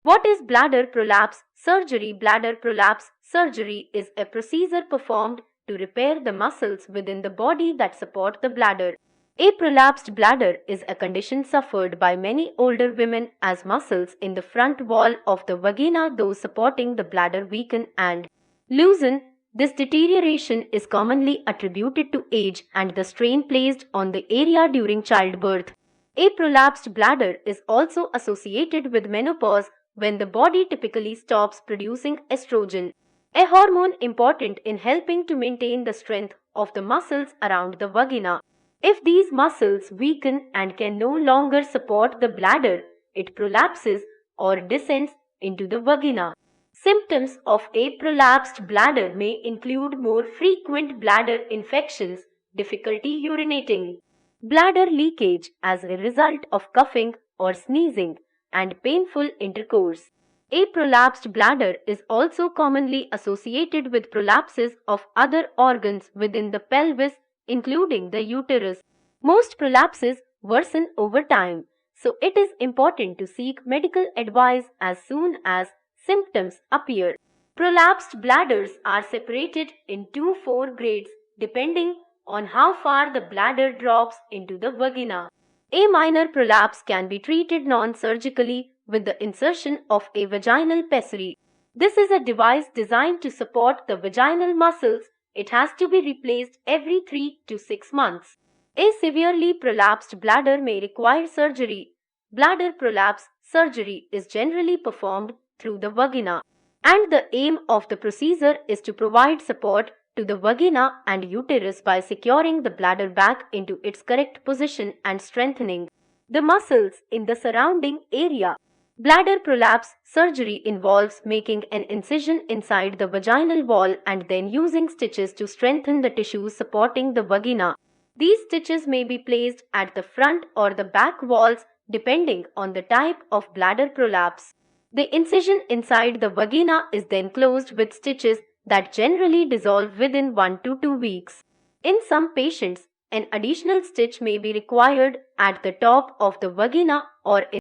What is bladder prolapse surgery? Bladder prolapse surgery is a procedure performed to repair the muscles within the body that support the bladder. A prolapsed bladder is a condition suffered by many older women as muscles in the front wall of the vagina, those supporting the bladder, weaken and loosen. This deterioration is commonly attributed to age and the strain placed on the area during childbirth. A prolapsed bladder is also associated with menopause, when the body typically stops producing estrogen, a hormone important in helping to maintain the strength of the muscles around the vagina. If these muscles weaken and can no longer support the bladder, it prolapses or descends into the vagina. Symptoms of a prolapsed bladder may include more frequent bladder infections, difficulty urinating, bladder leakage as a result of coughing or sneezing, and painful intercourse. A prolapsed bladder is also commonly associated with prolapses of other organs within the pelvis, including the uterus. Most prolapses worsen over time, so it is important to seek medical advice as soon as symptoms appear. Prolapsed bladders are separated into 4 grades depending on how far the bladder drops into the vagina. A minor prolapse can be treated non-surgically with the insertion of a vaginal pessary. This is a device designed to support the vaginal muscles. It has to be replaced every 3 to 6 months. A severely prolapsed bladder may require surgery. Bladder prolapse surgery is generally performed through the vagina, and the aim of the procedure is to provide support to the vagina and uterus by securing the bladder back into its correct position and strengthening the muscles in the surrounding area. Bladder prolapse surgery involves making an incision inside the vaginal wall and then using stitches to strengthen the tissues supporting the vagina. These stitches may be placed at the front or the back walls depending on the type of bladder prolapse. The incision inside the vagina is then closed with stitches that generally dissolve within 1 to 2 weeks. In some patients, an additional stitch may be required at the top of the vagina or in